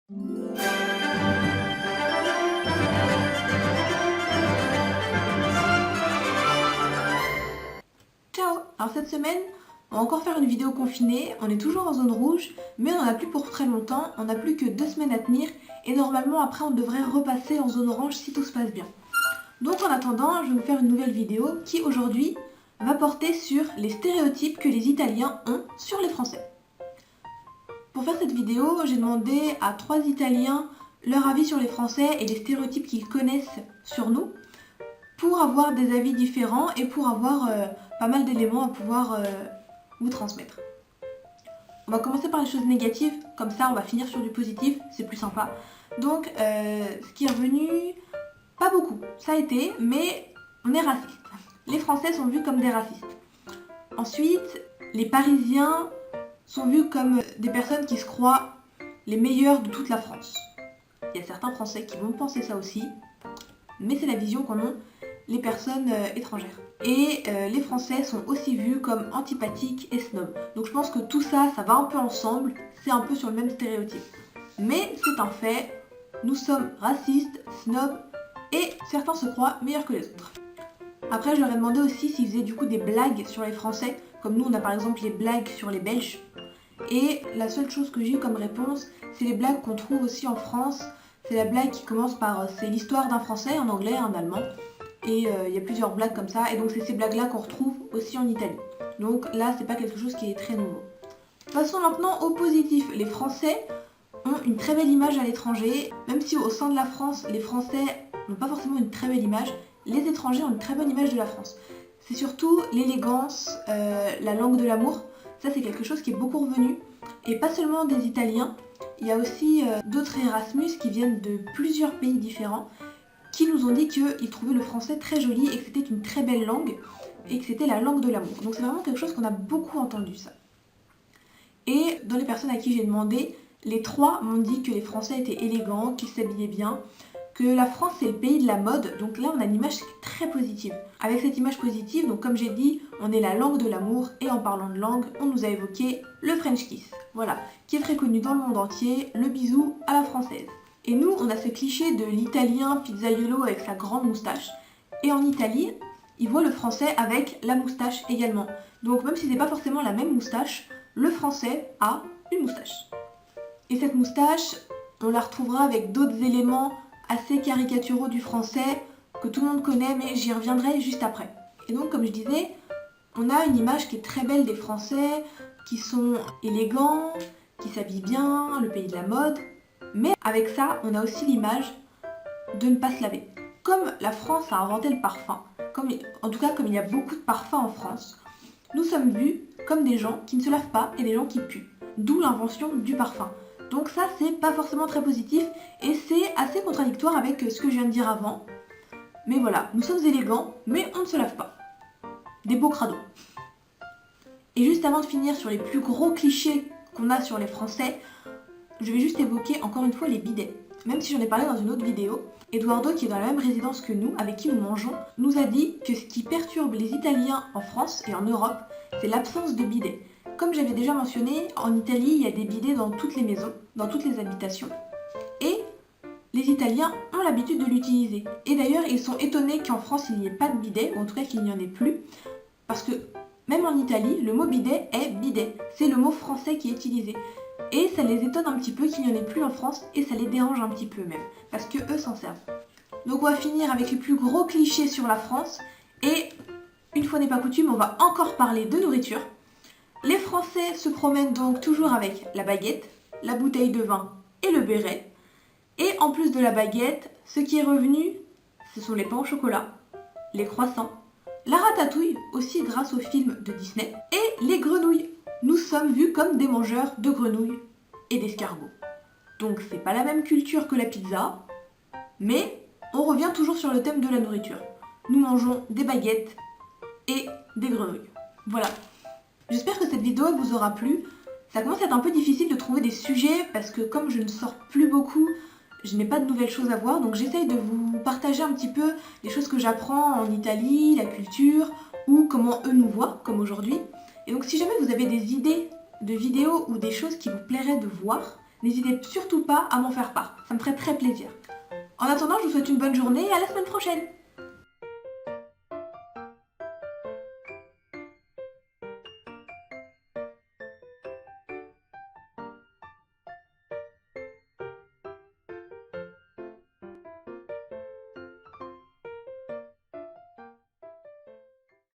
Ciao! Alors cette semaine, on va encore faire une vidéo confinée, on est toujours en zone rouge, mais on n'en a plus pour très longtemps, on n'a plus que 2 semaines à tenir, et normalement après on devrait repasser en zone orange si tout se passe bien. Donc en attendant, je vais vous faire une nouvelle vidéo qui aujourd'hui va porter sur les stéréotypes que les Italiens ont sur les Français. Pour faire cette vidéo, j'ai demandé à 3 Italiens leur avis sur les Français et les stéréotypes qu'ils connaissent sur nous, pour avoir des avis différents et pour avoir pas mal d'éléments à pouvoir vous transmettre. On va commencer par les choses négatives, comme ça on va finir sur du positif, c'est plus sympa. Donc ce qui est revenu, pas beaucoup, ça a été, mais on est raciste. Les Français sont vus comme des racistes. Ensuite, les Parisiens sont vus comme des personnes qui se croient les meilleurs de toute la France. Il y a certains Français qui vont penser ça aussi, mais c'est la vision qu'en ont les personnes étrangères. Et les Français sont aussi vus comme antipathiques et snobs. Donc je pense que tout ça, ça va un peu ensemble, c'est un peu sur le même stéréotype. Mais c'est un fait, nous sommes racistes, snobs, et certains se croient meilleurs que les autres. Après, je leur ai demandé aussi s'ils faisaient du coup des blagues sur les Français, comme nous on a par exemple les blagues sur les Belges. Et la seule chose que j'ai eu comme réponse, c'est les blagues qu'on trouve aussi en France. C'est la blague qui commence par c'est l'histoire d'un Français en anglais, en allemand. Et il y a plusieurs blagues comme ça, et donc c'est ces blagues-là qu'on retrouve aussi en Italie. Donc là, c'est pas quelque chose qui est très nouveau. Passons maintenant au positif. Les Français ont une très belle image à l'étranger, même si au sein de la France, les Français n'ont pas forcément une très belle image, les étrangers ont une très bonne image de la France. C'est surtout l'élégance, la langue de l'amour, ça c'est quelque chose qui est beaucoup revenu, et pas seulement des Italiens, il y a aussi d'autres Erasmus qui viennent de plusieurs pays différents, qui nous ont dit qu'ils trouvaient le français très joli et que c'était une très belle langue et que c'était la langue de l'amour. Donc c'est vraiment quelque chose qu'on a beaucoup entendu ça. Et dans les personnes à qui j'ai demandé, les 3 m'ont dit que les Français étaient élégants, qu'ils s'habillaient bien, que la France c'est le pays de la mode, donc là on a une image très positive. Avec cette image positive, donc comme j'ai dit, on est la langue de l'amour, et en parlant de langue, on nous a évoqué le French kiss, voilà, qui est très connu dans le monde entier, le bisou à la française. Et nous, on a ce cliché de l'italien pizzaiolo avec sa grande moustache. Et en Italie, ils voient le français avec la moustache également. Donc même si c'est pas forcément la même moustache, le français a une moustache. Et cette moustache, on la retrouvera avec d'autres éléments assez caricaturaux du français que tout le monde connaît, mais j'y reviendrai juste après. Et donc comme je disais, on a une image qui est très belle des Français, qui sont élégants, qui s'habillent bien, le pays de la mode. Mais avec ça, on a aussi l'image de ne pas se laver. Comme la France a inventé le parfum, en tout cas comme il y a beaucoup de parfums en France, nous sommes vus comme des gens qui ne se lavent pas et des gens qui puent. D'où l'invention du parfum. Donc ça, c'est pas forcément très positif et c'est assez contradictoire avec ce que je viens de dire avant. Mais voilà, nous sommes élégants, mais on ne se lave pas. Des beaux crados. Et juste avant de finir sur les plus gros clichés qu'on a sur les Français, je vais juste évoquer encore une fois les bidets. Même si j'en ai parlé dans une autre vidéo, Eduardo, qui est dans la même résidence que nous, avec qui nous mangeons, nous a dit que ce qui perturbe les Italiens en France et en Europe, c'est l'absence de bidets. Comme j'avais déjà mentionné, en Italie, il y a des bidets dans toutes les maisons, dans toutes les habitations. Et les Italiens ont l'habitude de l'utiliser. Et d'ailleurs, ils sont étonnés qu'en France, il n'y ait pas de bidet, ou en tout cas qu'il n'y en ait plus, parce que même en Italie, le mot bidet est bidet. C'est le mot français qui est utilisé. Et ça les étonne un petit peu qu'il n'y en ait plus en France et ça les dérange un petit peu même, parce que eux s'en servent. Donc on va finir avec les plus gros clichés sur la France et une fois n'est pas coutume, on va encore parler de nourriture. Les Français se promènent donc toujours avec la baguette, la bouteille de vin et le béret. Et en plus de la baguette, ce qui est revenu, ce sont les pains au chocolat, les croissants, la ratatouille aussi grâce aux films de Disney et les grenouilles. Nous sommes vus comme des mangeurs de grenouilles et d'escargots. Donc c'est pas la même culture que la pizza, mais on revient toujours sur le thème de la nourriture. Nous mangeons des baguettes et des grenouilles. Voilà. J'espère que cette vidéo vous aura plu. Ça commence à être un peu difficile de trouver des sujets parce que comme je ne sors plus beaucoup, je n'ai pas de nouvelles choses à voir. Donc j'essaye de vous partager un petit peu les choses que j'apprends en Italie, la culture, ou comment eux nous voient, comme aujourd'hui. Et donc si jamais vous avez des idées de vidéos ou des choses qui vous plairaient de voir, n'hésitez surtout pas à m'en faire part, ça me ferait très plaisir. En attendant, je vous souhaite une bonne journée et à la semaine prochaine.